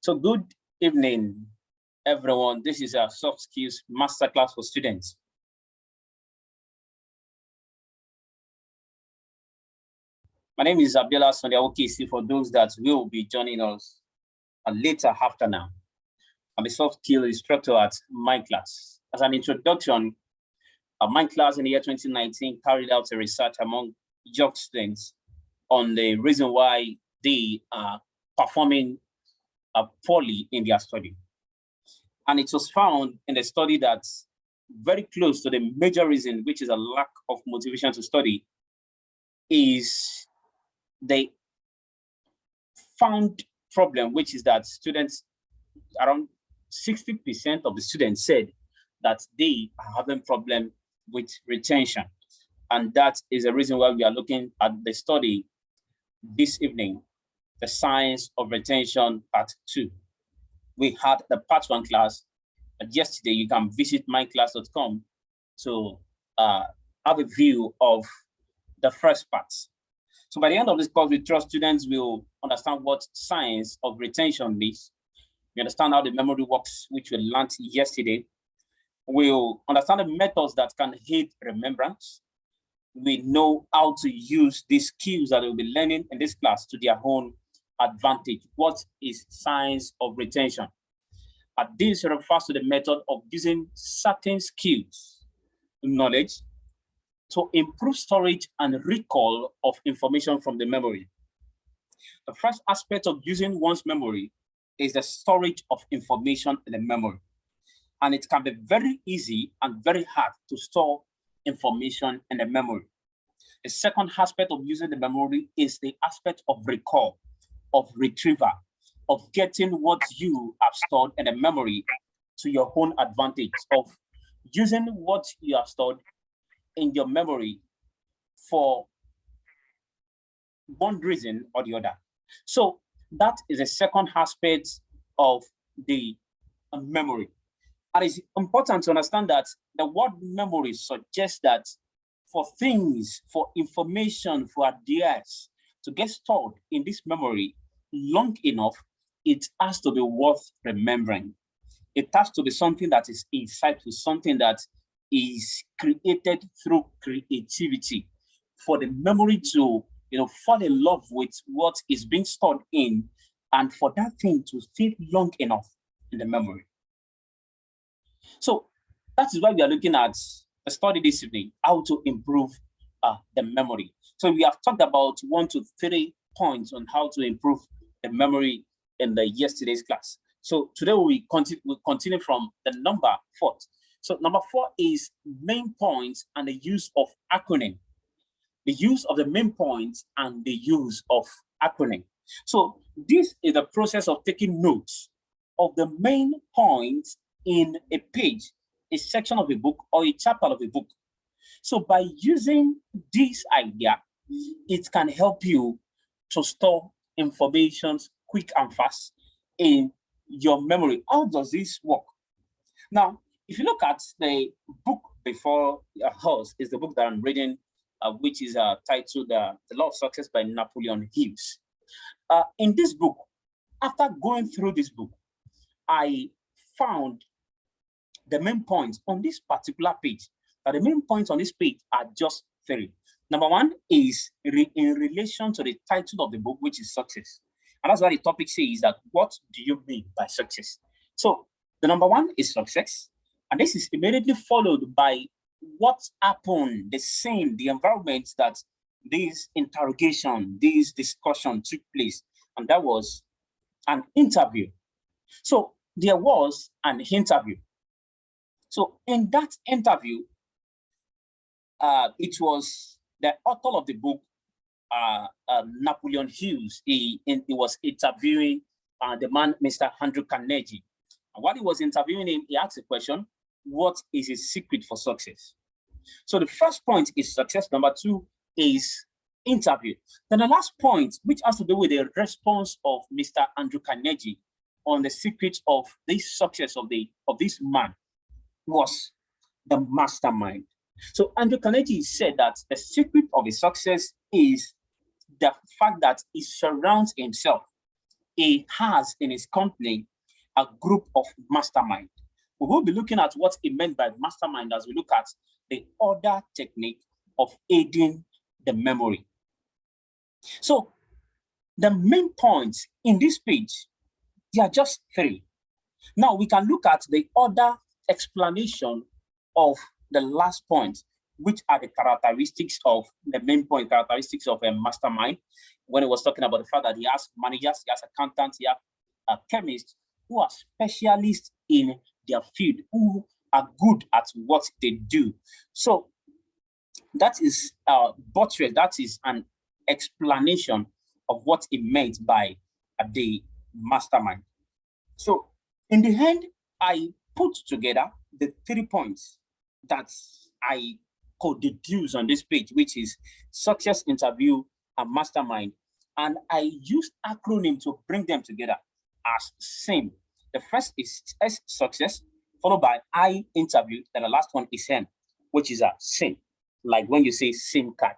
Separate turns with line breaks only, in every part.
So good evening, everyone. This is our Soft Skills Masterclass for students. My name is Abiola from Awokiyesi for those that will be joining us later after now. I'm a soft skill instructor at Mindklass. As an introduction, Mindklass in the year 2019 carried out a research among young students on the reason why they are performing poorly in their study. And it was found in the study that very close to the major reason, which is a lack of motivation to study, is the found problem, which is that students, around 60% of the students said that they are having problem with retention. And that is the reason why we are looking at the study this evening, the Science of Retention Part 2. We had the Part 1 class yesterday. You can visit mindklass.com to have a view of the first part. So by the end of this course, we trust students will understand what science of retention means. We understand how the memory works, which we learned yesterday. We'll understand the methods that can aid remembrance. We know how to use these skills that we'll be learning in this class to their own advantage. What is science of retention? This refers to the method of using certain skills, knowledge, to improve storage and recall of information from the memory. The first aspect of using one's memory is the storage of information in the memory. And it can be very easy and very hard to store information in the memory. The second aspect of using the memory is the aspect of recall, of retrieval, of getting what you have stored in the memory to your own advantage, of using what you have stored in your memory for one reason or the other. So that is the second aspect of the memory. And it's important to understand that the word memory suggests that for things, for information, for ideas to get stored in this memory long enough, it has to be worth remembering. It has to be something that is insightful, something that is created through creativity, for the memory to fall in love with what is being stored in, and for that thing to stay long enough in the memory. So that is why we are looking at a study this evening, how to improve the memory. So we have talked about 1 to 3 points on how to improve the memory in the yesterday's class. So today we'll continue from the number 4. So number 4 is main points and the use of acronym. The use of the main points and the use of acronym. So this is the process of taking notes of the main points in a page, a section of a book, or a chapter of a book. So by using this idea, it can help you to store information quick and fast in your memory. How does this work? Now, if you look at the book before us, is the book that I'm reading, which is titled The Law of Success by Napoleon Hill. In this book, after going through this book, I found the main points on this particular page. The main points on this page are just 3. Number 1 is in relation to the title of the book, which is success. And that's why the topic says that, what do you mean by success? So the number 1 is success. And this is immediately followed by what happened, the scene, the environment that this interrogation, this discussion took place. And that was an interview. So there was an interview. So in that interview, it was the author of the book, Napoleon Hill. He was interviewing the man, Mr. Andrew Carnegie. And while he was interviewing him, he asked a question: what is his secret for success? So the first point is success. Number 2 is interview. Then the last point, which has to do with the response of Mr. Andrew Carnegie on the secret of this success of this man, was the mastermind. So Andrew Carnegie said that the secret of his success is the fact that he surrounds himself he has in his company a group of mastermind. We will be looking at what he meant by mastermind as we look at the other technique of aiding the memory. So the main points in this page, they are just three. Now we can look at the other explanation of the last point, which are the characteristics of the main point, characteristics of a mastermind. When he was talking about the fact that he has managers, he has accountants, he has chemists who are specialists in their field, who are good at what they do. So that is buttress, that is an explanation of what it meant by the mastermind. So in the end, I put together the 3 points that I could deduce on this page, which is success, interview, and mastermind. And I used acronym to bring them together as SIM. The first is S, success, followed by I, interview, then the last one is N, which is a SIM, like when you say SIM card.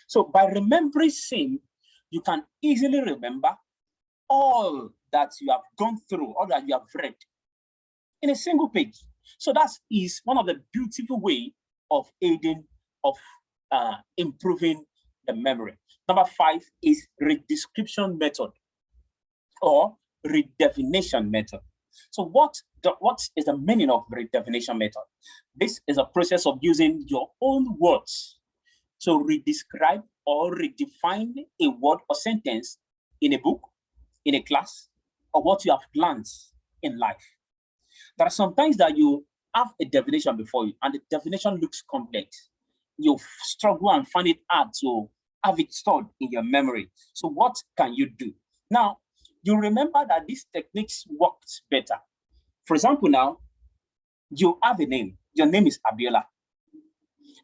So by remembering SIM, you can easily remember all that you have gone through, all that you have read in a single page. So that is one of the beautiful way of aiding, of improving the memory. Number 5 is redescription method or redefinition method. So what is the meaning of redefinition method? This is a process of using your own words to redescribe or redefine a word or sentence in a book, in a class, or what you have learned in life. There are sometimes that you have a definition before you, and the definition looks complex. You struggle and find it hard to have it stored in your memory. So what can you do? Now, you remember that these techniques works better. For example, now, you have a name. Your name is Abiola.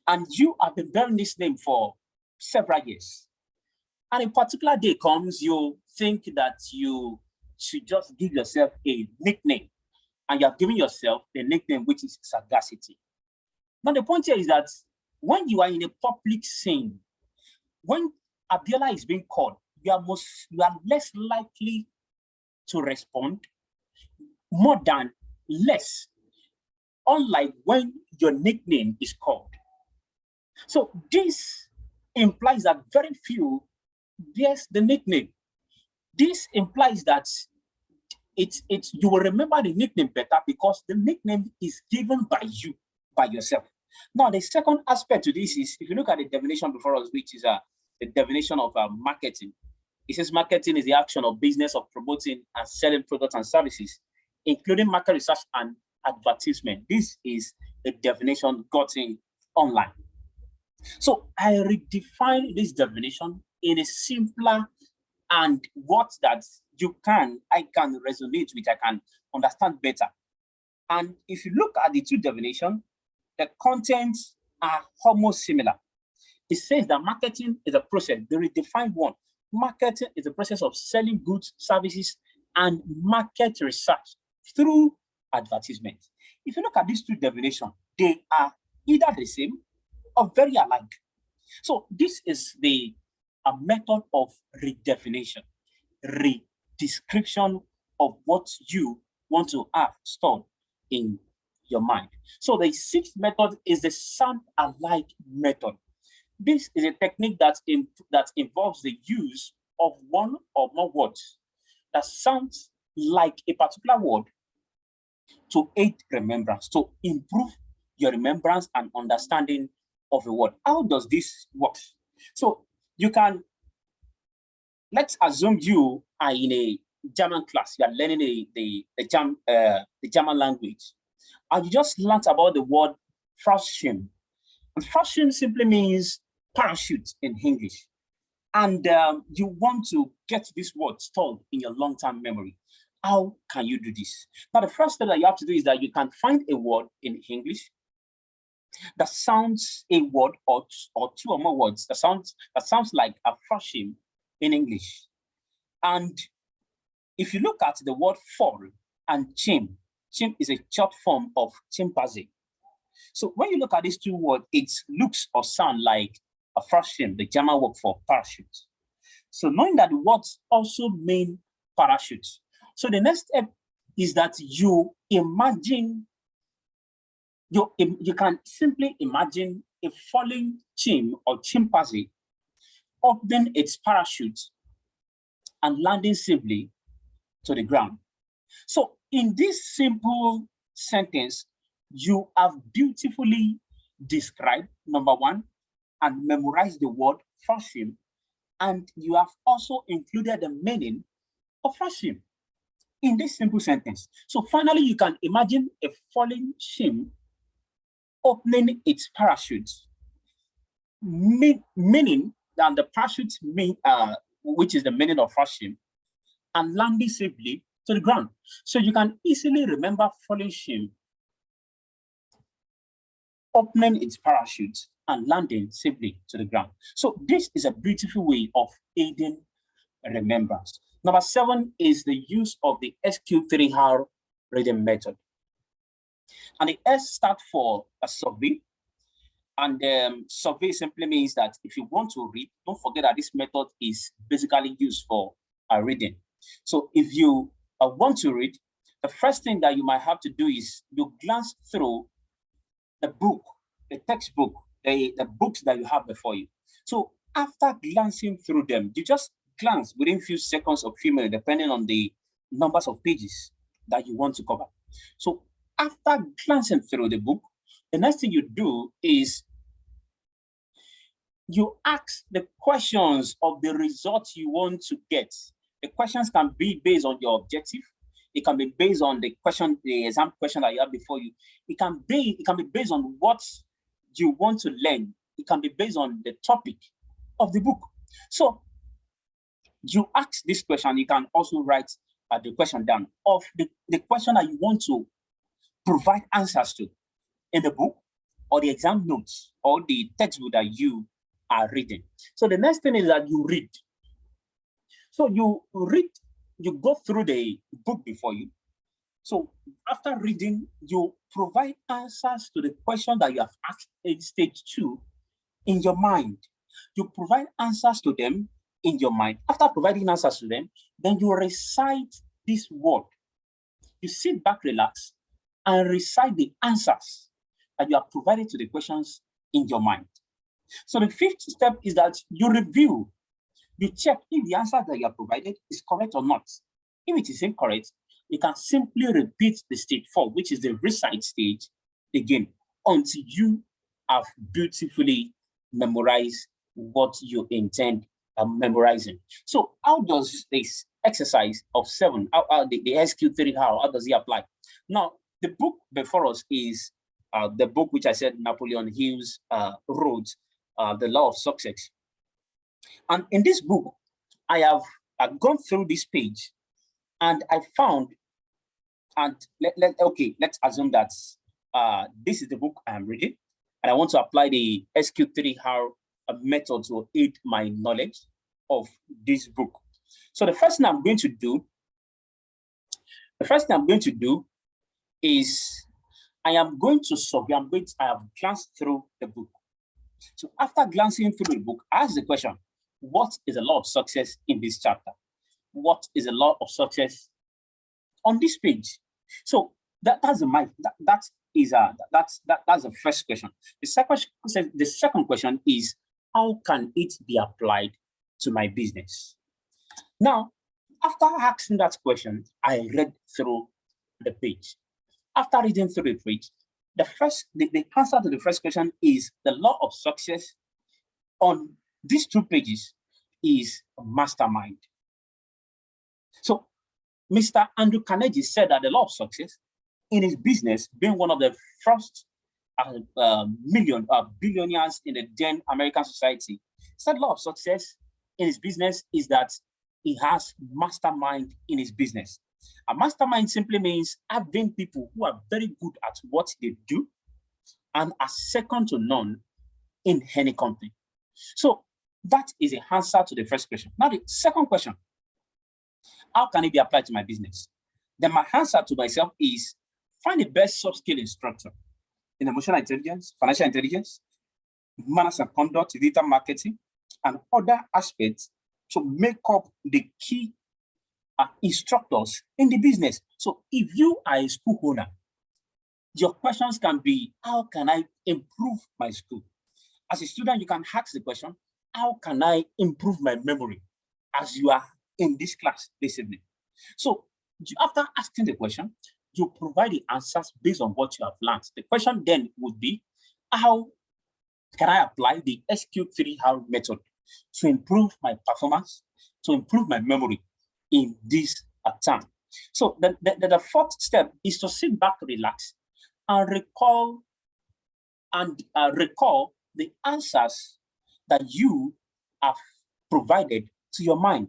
And you have been bearing this name for several years. And a particular day comes, you think that you should just give yourself a nickname. And you have given yourself the nickname, which is sagacity. Now, the point here is that when you are in a public scene, when Abiola is being called, you are less likely to respond, more than less, unlike when your nickname is called. So this implies that very few guess the nickname. This implies that you will remember the nickname better because the nickname is given by you, by yourself. Now, the second aspect to this is, if you look at the definition before us, which is the definition of marketing. It says marketing is the action or business of promoting and selling products and services, including market research and advertisement. This is a definition gotten online. So I redefine this definition in a simpler and what that I can resonate with, I can understand better. And if you look at the two definitions, the contents are almost similar. It says that marketing is a process, the redefined one. Marketing is the process of selling goods, services, and market research through advertisement. If you look at these two definitions, they are either the same or very alike. So this is a method of redefinition, redescription of what you want to have stored in your mind. So the sixth method is the sound alike method. This is a technique that involves the use of one or more words that sounds like a particular word to aid remembrance, to improve your remembrance and understanding of a word. How does this work? So you can, let's assume you are in a German class, you are learning the German language, and you just learned about the word Fallschirm. And Fallschirm simply means parachute in English. And you want to get this word stored in your long-term memory. How can you do this? Now, the first thing that you have to do is that you can find a word in English that sounds a word or two or more words that sounds like a Fallschirm in English. And if you look at the word fall and chim is a short form of chimpanzee. So when you look at these two words, it looks or sound like a Fallschirm, the German word for parachute. So knowing that the words also mean parachute. So the next step is that you imagine, you can simply imagine a falling chimp or chimpanzee opening its parachute and landing safely to the ground. So in this simple sentence, you have beautifully described, number one, and memorized the word fashion, and you have also included the meaning of fashion in this simple sentence. So finally, you can imagine a falling chimp opening its parachute, meaning that the parachute which is the meaning of fashion, and landing safely to the ground. So you can easily remember falling chimp opening its parachute and landing safely to the ground. So this is a beautiful way of aiding remembrance. Number 7 is the use of the SQ3R reading method. And the S stands for a survey. And survey simply means that if you want to read, don't forget that this method is basically used for reading. So if you want to read, the first thing that you might have to do is you glance through the book, the textbook, the books that you have before you. So after glancing through them, you just glance within a few seconds or few minutes, depending on the numbers of pages that you want to cover. So after glancing through the book, the next thing you do is you ask the questions of the results you want to get. The questions can be based on your objective. It can be based on the exam question that you have before you. It can be based on what you want to learn. It can be based on the topic of the book. So you ask this question. You can also write the question down of the question that you want to provide answers to in the book or the exam notes or the textbook that you are reading. So the next thing is that you read. So you read, you go through the book before you. So after reading, you provide answers to the question that you have asked in stage 2 in your mind. You provide answers to them in your mind. After providing answers to them, then you recite this word. You sit back, relax, and recite the answers that you have provided to the questions in your mind. So the 5th step is that you review. You check if the answer that you have provided is correct or not. If it is incorrect, you can simply repeat the stage 4, which is the recite stage, again, until you have beautifully memorized what you intend memorizing. So how does this exercise of 7, the SQ3, how does it apply? Now, the book before us is the book which I said Napoleon Hill's wrote, The Law of Success. And in this book, I have gone through this page and I found, and let's assume that this is the book I am reading, and I want to apply the SQ3R method to aid my knowledge of this book. So the first thing I'm going to do is I am going to survey. I have glanced through the book. So after glancing through the book, I ask the question, what is the law of success in this chapter? What is the law of success on this page? So that's the first question. The second question is, how can it be applied to my business? Now, after asking that question, I read through the page. After reading through the page, the answer to the first question is the law of success on these 2 pages is mastermind. So Mr. Andrew Carnegie said that the law of success in his business, being one of the first billionaires in the then American society, said law of success in his business is that he has mastermind in his business. A mastermind simply means having people who are very good at what they do and are second to none in any company. So that is the answer to the first question. Now the second question, how can it be applied to my business? Then my answer to myself is find the best soft skill instructor in emotional intelligence, financial intelligence, manners and conduct, digital marketing, and other aspects to make up the key instructors in the business. So if you are a school owner, your questions can be, how can I improve my school? As a student, you can ask the question, how can I improve my memory as you are in this class this evening? So after asking the question, you provide the answers based on what you have learned. The question then would be, how can I apply the SQ3R method to improve my performance, to improve my memory in this term? So the fourth step is to sit back, relax, and recall the answers that you have provided to your mind.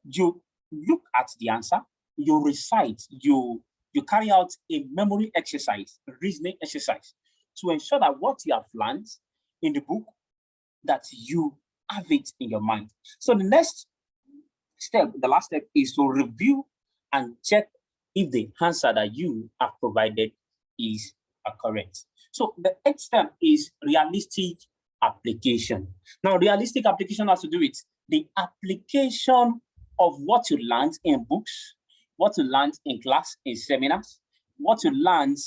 You look at the answer, you recite, you carry out a memory exercise, a reasoning exercise, to ensure that what you have learned in the book, that you have it in your mind. So the next step, the last step, is to review and check if the answer that you have provided is correct. So the eighth step is realistic application. Now, realistic application has to do with the application of what you learned in books, what you learned in class, in seminars, what you learned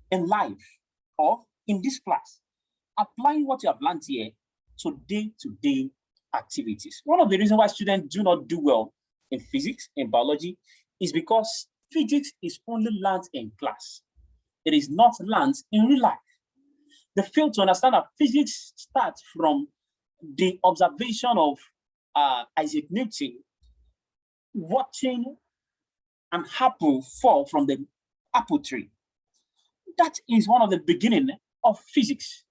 in life or in this class. Applying what you have learned here to day-to-day activities. One of the reasons why students do not do well in physics, in biology, is because physics is only learned in class. It is not learned in real life. They fail to understand that physics starts from the observation of Isaac Newton watching an apple fall from the apple tree. That is one of the beginning of physics.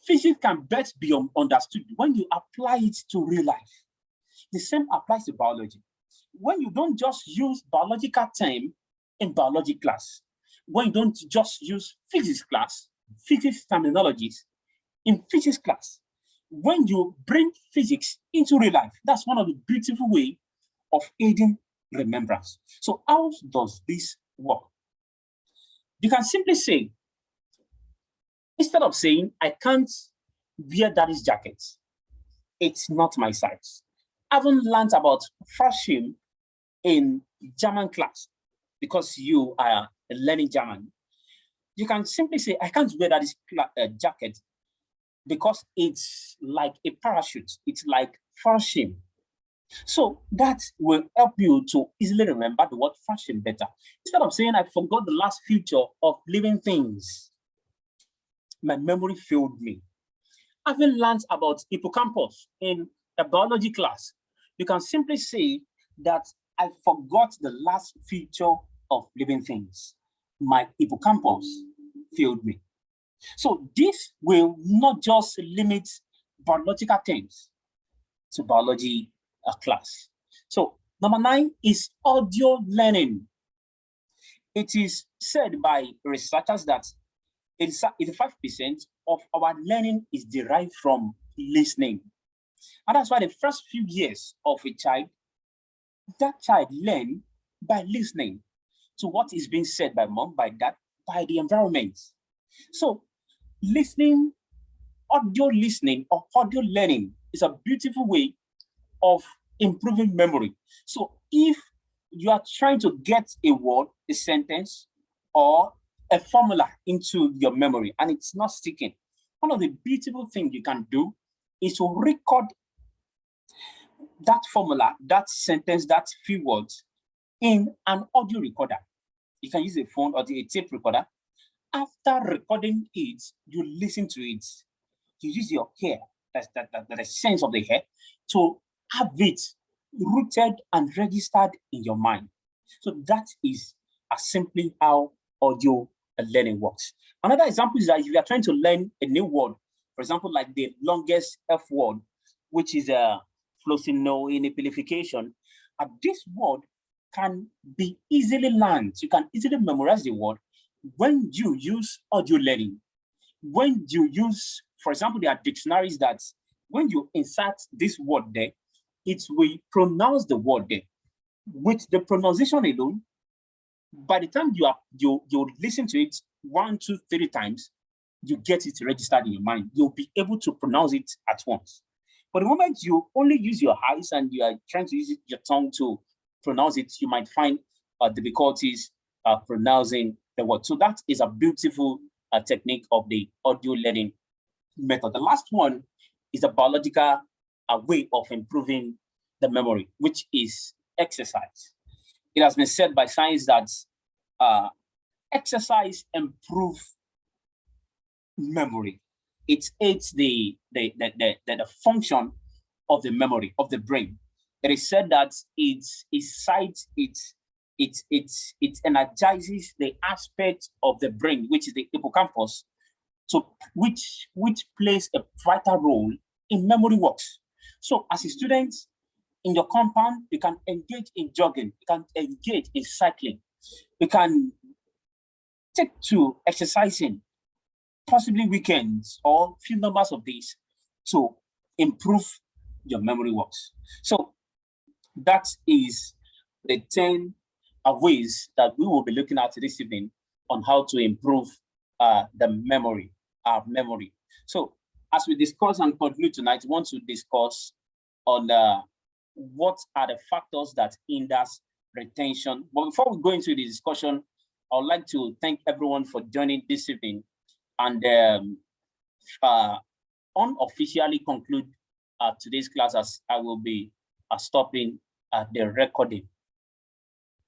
Physics can best be understood when you apply it to real life. The same applies to biology. When you don't just use biological term in biology class, when you don't just use physics class, physics terminologies in physics class, when you bring physics into real life, that's one of the beautiful ways of aiding remembrance. So how does this work? You can simply say, instead of saying, I can't wear daddy's jacket, it's not my size. I haven't learned about fashion in German class because you are learning German. You can simply say, I can't wear daddy's jacket because it's like a parachute. It's like fashion. So that will help you to easily remember the word fashion better. Instead of saying, I forgot the last feature of living things, my memory failed me. Having learned about hippocampus in a biology class, you can simply say that I forgot the last feature of living things. My hippocampus failed me. So this will not just limit biological terms to biology class. So number 9 is audio learning. It is said by researchers that 85% of our learning is derived from listening. And that's why the first few years of a child, that child learns by listening to what is being said by mom, by dad, by the environment. So listening, audio listening or audio learning is a beautiful way of improving memory. So if you are trying to get a word, a sentence, or a formula into your memory and it's not sticking, one of the beautiful things you can do is to record that formula, that sentence, that few words in an audio recorder. You can use a phone or a tape recorder. After recording it, you listen to it. You use your hair, that's the sense of the hair, to have it rooted and registered in your mind. So that is simply how audio learning works. Another example is that if you are trying to learn a new word, for example, like the longest F word, which is flossinolinipification, this word can be easily learned. You can easily memorize the word when you use audio learning. When you use, for example, there are dictionaries that when you insert this word there, it will pronounce the word there. With the pronunciation alone, by the time you listen to it 1, 2, 3 times, you get it registered in your mind. You'll be able to pronounce it at once. But the moment you only use your eyes and you are trying to use your tongue to pronounce it, you might find difficulties pronouncing the word. So that is a beautiful technique of the audio learning method. The last one is a biological way of improving the memory, which is exercise. It has been said by science that exercise improves memory. It aids the function of the memory of the brain. It is said that it energizes the aspect of the brain, which is the hippocampus, so which plays a vital role in memory works. So as a student in your compound, you can engage in jogging, you can engage in cycling, you can take to exercising, possibly weekends or few numbers of days to improve your memory works. So that is the 10 ways that we will be looking at this evening on how to improve the memory, our memory. So as we discuss and conclude tonight, we want to discuss on what are the factors that hinders retention. But before we go into the discussion, I would like to thank everyone for joining this evening and unofficially conclude today's class, as I will be stopping the recording.